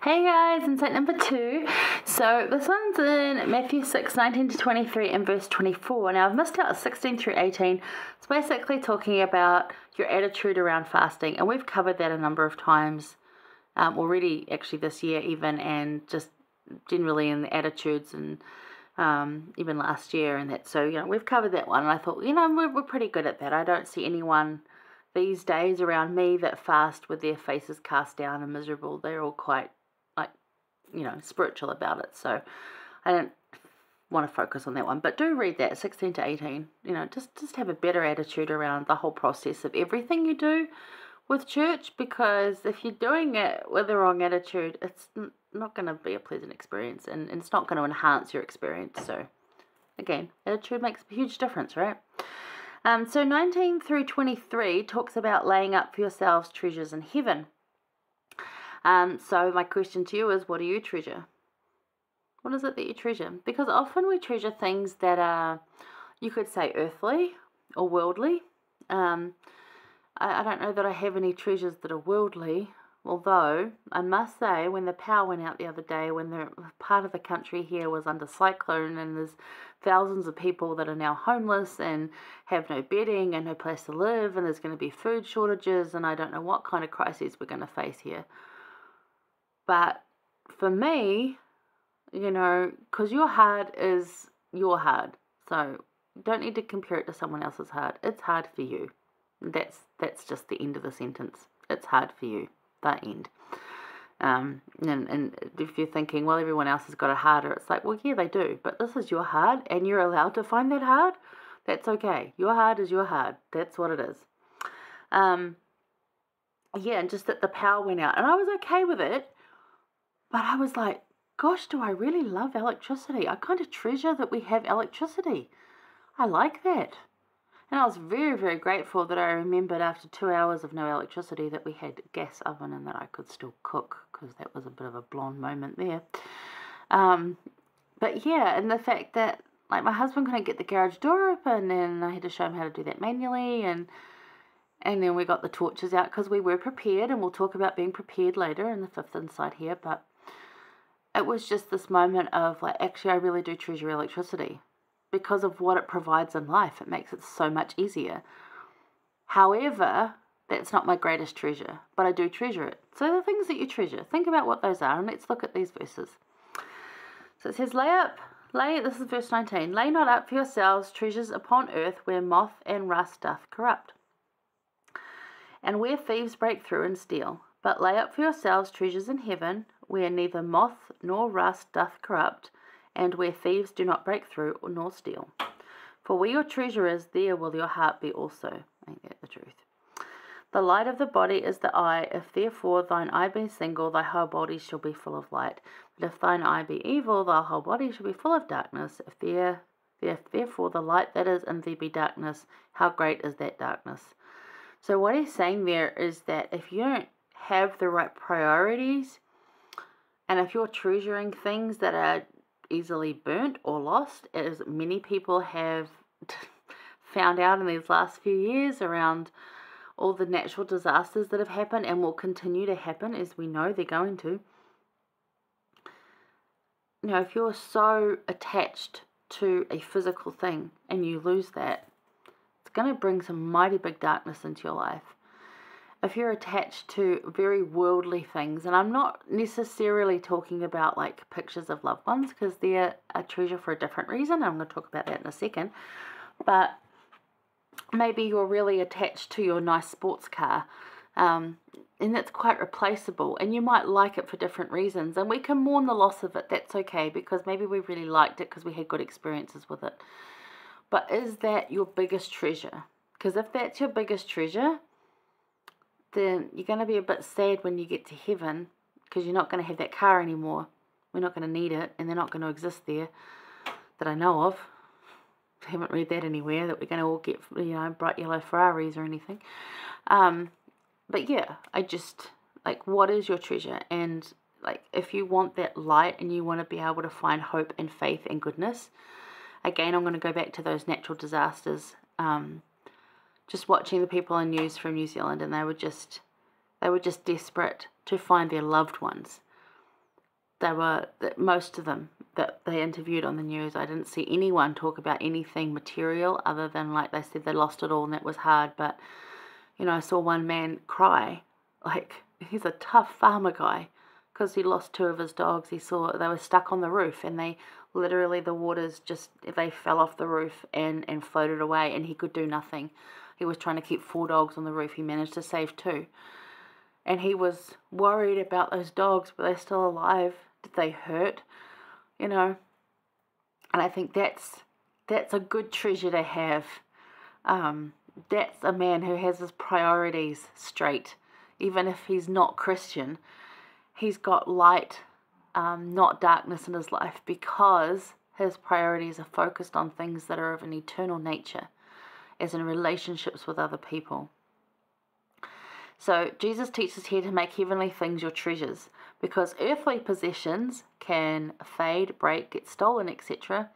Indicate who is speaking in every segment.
Speaker 1: Hey guys, insight number 2. So this one's in Matthew 6:19-23 and verse 24. Now I've missed out 16 through 18. It's basically talking about your attitude around fasting, and we've covered that a number of times already, actually this year even, and just generally in the attitudes and even last year and that. So, we've covered that one, and I thought, we're pretty good at that. I don't see anyone these days around me that fast with their faces cast down and miserable. They're all quite spiritual about it, so I don't want to focus on that one, but do read that 16 to 18. Just have a better attitude around the whole process of everything you do with church, because if you're doing it with the wrong attitude, it's not going to be a pleasant experience, and it's not going to enhance your experience. So again, attitude makes a huge difference, right? So 19 through 23 talks about laying up for yourselves treasures in heaven. So my question to you is, what do you treasure? What is it that you treasure? Because often we treasure things that are, you could say, earthly or worldly. I don't know that I have any treasures that are worldly, although I must say, when the power went out the other day, when the part of the country here was under cyclone, and there's thousands of people that are now homeless and have no bedding and no place to live, and there's going to be food shortages, and I don't know what kind of crises we're going to face here. But for me, because your hard is your hard, so you don't need to compare it to someone else's hard. It's hard for you. That's just the end of the sentence. It's hard for you. The end. And if you're thinking, well, everyone else has got it harder, it's like, well, yeah, they do, but this is your hard, and you're allowed to find that hard. That's okay. Your hard is your hard. That's what it is. And just that the power went out, and I was okay with it. But I was like, gosh, do I really love electricity? I kind of treasure that we have electricity. I like that. And I was very, very grateful that I remembered after 2 hours of no electricity that we had a gas oven and that I could still cook, because that was a bit of a blonde moment there. But yeah, and the fact that my husband couldn't get the garage door open, and I had to show him how to do that manually, and then we got the torches out because we were prepared, and we'll talk about being prepared later in the 5th Insight here, but it was just this moment of actually I really do treasure electricity because of what it provides in life. It makes it so much easier. However, that's not my greatest treasure, but I do treasure it. So the things that you treasure, think about what those are, and let's look at these verses. So it says, this is verse 19, lay not up for yourselves treasures upon earth where moth and rust doth corrupt, and where thieves break through and steal. But lay up for yourselves treasures in heaven, where neither moth nor rust doth corrupt, and where thieves do not break through nor steal. For where your treasure is, there will your heart be also. Ain't that the truth? The light of the body is the eye. If therefore thine eye be single, thy whole body shall be full of light. But if thine eye be evil, thy whole body shall be full of darkness. If therefore the light that is in thee be darkness, how great is that darkness? So what he's saying there is that if you don't have the right priorities, and if you're treasuring things that are easily burnt or lost, as many people have found out in these last few years around all the natural disasters that have happened and will continue to happen, as we know they're going to. If you're so attached to a physical thing and you lose that, it's going to bring some mighty big darkness into your life. If you're attached to very worldly things, and I'm not necessarily talking about pictures of loved ones, because they're a treasure for a different reason. I'm going to talk about that in a second. But maybe you're really attached to your nice sports car, and it's quite replaceable, and you might like it for different reasons, and we can mourn the loss of it. That's okay, because maybe we really liked it because we had good experiences with it. But is that your biggest treasure? Because if that's your biggest treasure, then you're going to be a bit sad when you get to heaven, because you're not going to have that car anymore. We're not going to need it, and they're not going to exist there that I know of. I haven't read that anywhere, that we're going to all get, bright yellow Ferraris or anything. But yeah, I just, what is your treasure? And, if you want that light and you want to be able to find hope and faith and goodness, again, I'm going to go back to those natural disasters. Just watching the people on news from New Zealand, and they were just desperate to find their loved ones. most of them that they interviewed on the news, I didn't see anyone talk about anything material other than, like, they said they lost it all and that was hard. But, you know, I saw one man cry. Like, he's a tough farmer guy because he lost 2 of his dogs. He saw they were stuck on the roof and they literally, the waters they fell off the roof and floated away, and he could do nothing. He was trying to keep 4 dogs on the roof. He managed to save 2. And he was worried about those dogs, but they're still alive. Did they hurt? You know, and I think that's a good treasure to have. That's a man who has his priorities straight. Even if he's not Christian, he's got light, not darkness in his life, because his priorities are focused on things that are of an eternal nature, as in relationships with other people. So Jesus teaches here to make heavenly things your treasures, because earthly possessions can fade, break, get stolen, etc.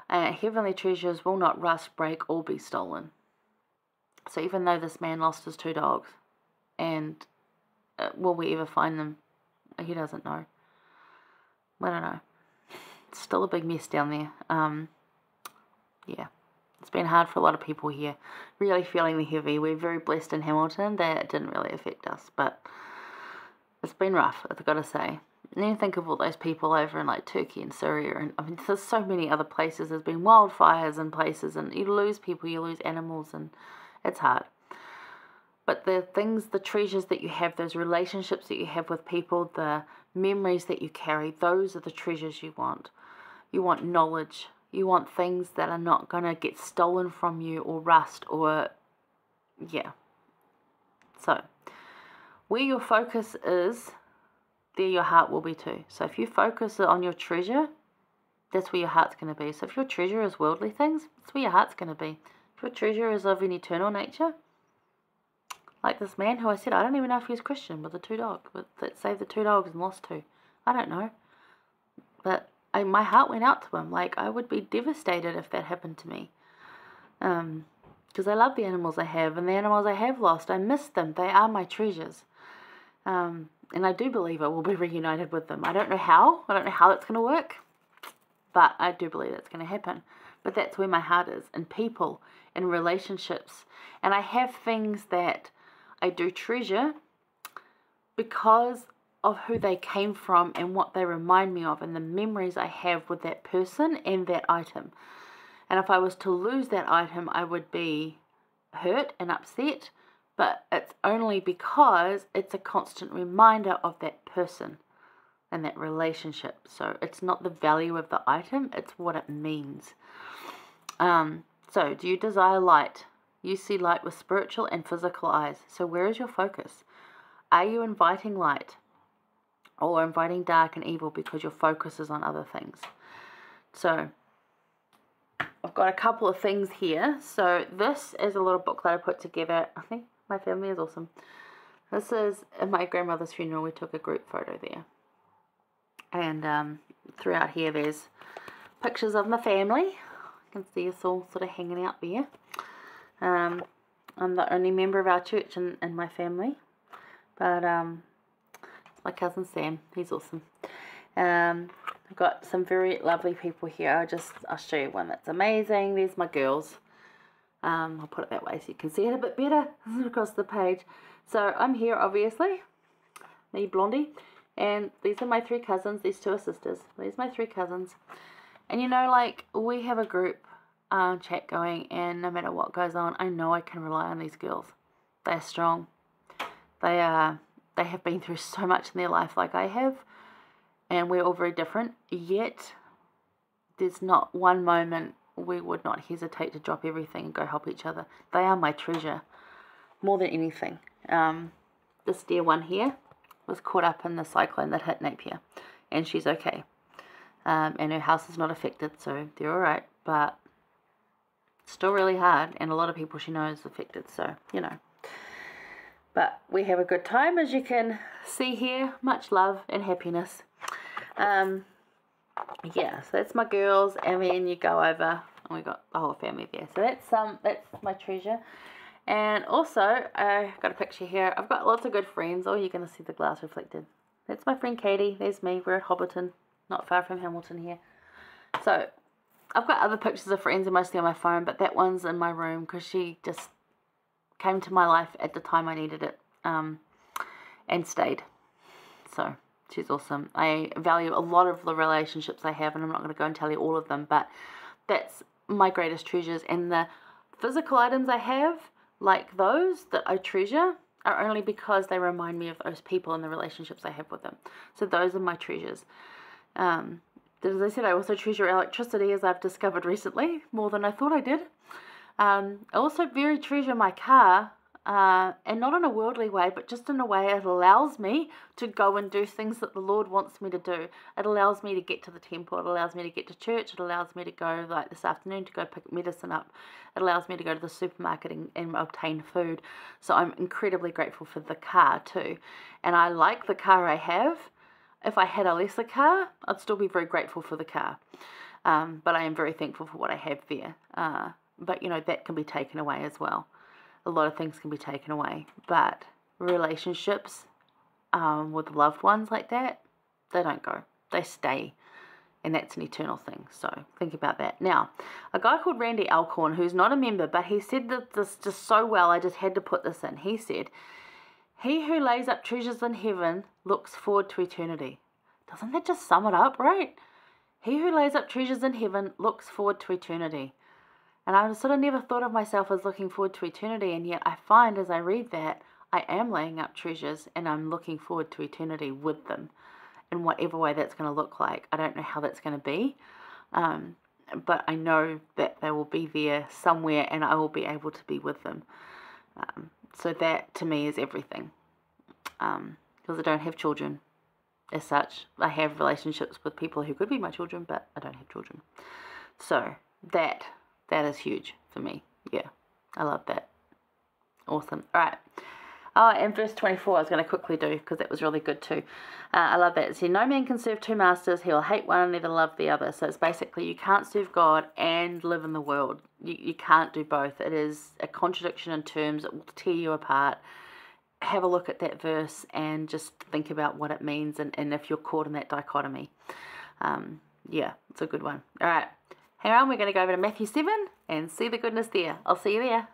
Speaker 1: Heavenly treasures will not rust, break, or be stolen. So even though this man lost his 2 dogs, and will we ever find them? He doesn't know. I don't know. It's still a big mess down there. Yeah. It's been hard for a lot of people here. Really feeling the heavy. We're very blessed in Hamilton that it didn't really affect us. But it's been rough, I've got to say. And then think of all those people over in like Turkey and Syria. And I mean, there's so many other places. There's been wildfires in places. And you lose people, you lose animals. And it's hard. But the things, the treasures that you have, those relationships that you have with people, the memories that you carry, those are the treasures you want. You want knowledge. You want things that are not going to get stolen from you or rust or, yeah. So, where your focus is, there your heart will be too. So if you focus on your treasure, that's where your heart's going to be. So if your treasure is worldly things, that's where your heart's going to be. If your treasure is of an eternal nature, like this man who I said, I don't even know if he was Christian, with the 2 dogs, that saved the 2 dogs and lost 2. I don't know. But my heart went out to him. Like, I would be devastated if that happened to me. Because I love the animals I have, and the animals I have lost, I miss them. They are my treasures. And I do believe I will be reunited with them. I don't know how. I don't know how that's going to work. But I do believe that's going to happen. But that's where my heart is, in people, in relationships. And I have things that I do treasure because of who they came from and what they remind me of and the memories I have with that person and that item. And if I was to lose that item, I would be hurt and upset, but it's only because it's a constant reminder of that person and that relationship. So it's not the value of the item, it's what it means. So do you desire light? You see light with spiritual and physical eyes. So where is your focus? Are you inviting light or inviting dark and evil because your focus is on other things? So I've got a couple of things here. So this is a little book that I put together. I think my family is awesome. This is at my grandmother's funeral. We took a group photo there. And throughout here there's pictures of my family. You can see us all sort of hanging out there. I'm the only member of our church in my family. But it's my cousin Sam. He's awesome. I've got some very lovely people here. I'll show you one that's amazing. There's my girls. I'll put it that way so you can see it a bit better across the page. So I'm here, obviously. Me, Blondie. And these are my 3 cousins. These 2 are sisters. These are my 3 cousins. And you know, like, we have a group chat going, and no matter what goes on, I know I can rely on these girls. They're strong. They have been through so much in their life like I have, and we're all very different, yet there's not one moment we would not hesitate to drop everything and go help each other. They are my treasure, more than anything. This dear one here was caught up in the cyclone that hit Napier, and she's okay. And her house is not affected, so they're alright, but it's still really hard, and a lot of people she knows affected, so, you know. But we have a good time, as you can see here. Much love and happiness. Yeah, so that's my girls, and then you go over, and we got the whole family there. So that's my treasure. And also, I got a picture here. I've got lots of good friends. Oh, you're going to see the glass reflected. That's my friend Katie. There's me. We're at Hobbiton, not far from Hamilton here. So I've got other pictures of friends, mostly on my phone, but that one's in my room because she just came to my life at the time I needed it, and stayed. So she's awesome. I value a lot of the relationships I have, and I'm not going to go and tell you all of them, but that's my greatest treasures. And the physical items I have, like those that I treasure, are only because they remind me of those people and the relationships I have with them. So those are my treasures. As I said, I also treasure electricity, as I've discovered recently, more than I thought I did. I also very treasure my car, and not in a worldly way, but just in a way it allows me to go and do things that the Lord wants me to do. It allows me to get to the temple. It allows me to get to church. It allows me to go, like this afternoon, to go pick medicine up. It allows me to go to the supermarket and obtain food. So I'm incredibly grateful for the car too. And I like the car I have. If I had a lesser car, I'd still be very grateful for the car. But I am very thankful for what I have there. But, that can be taken away as well. A lot of things can be taken away. But relationships with loved ones like that, they don't go. They stay. And that's an eternal thing. So think about that. Now, a guy called Randy Alcorn, who's not a member, but he said this just so well, I just had to put this in. He said, "He who lays up treasures in heaven looks forward to eternity." Doesn't that just sum it up, right? He who lays up treasures in heaven looks forward to eternity. And I sort of never thought of myself as looking forward to eternity, and yet I find as I read that, I am laying up treasures and I'm looking forward to eternity with them in whatever way that's going to look like. I don't know how that's going to be, but I know that they will be there somewhere and I will be able to be with them. So that to me is everything, because I don't have children as such. I have relationships with people who could be my children, but I don't have children. So that is huge for me. Yeah, I love that. Awesome. All right. Oh, and verse 24 I was going to quickly do because that was really good too. I love that. It says, "No man can serve two masters. He will hate one and neither love the other." So it's basically you can't serve God and live in the world. You can't do both. It is a contradiction in terms. It will tear you apart. Have a look at that verse and just think about what it means and if you're caught in that dichotomy. Yeah, it's a good one. All right. Hang on, we're going to go over to Matthew 7 and see the goodness there. I'll see you there.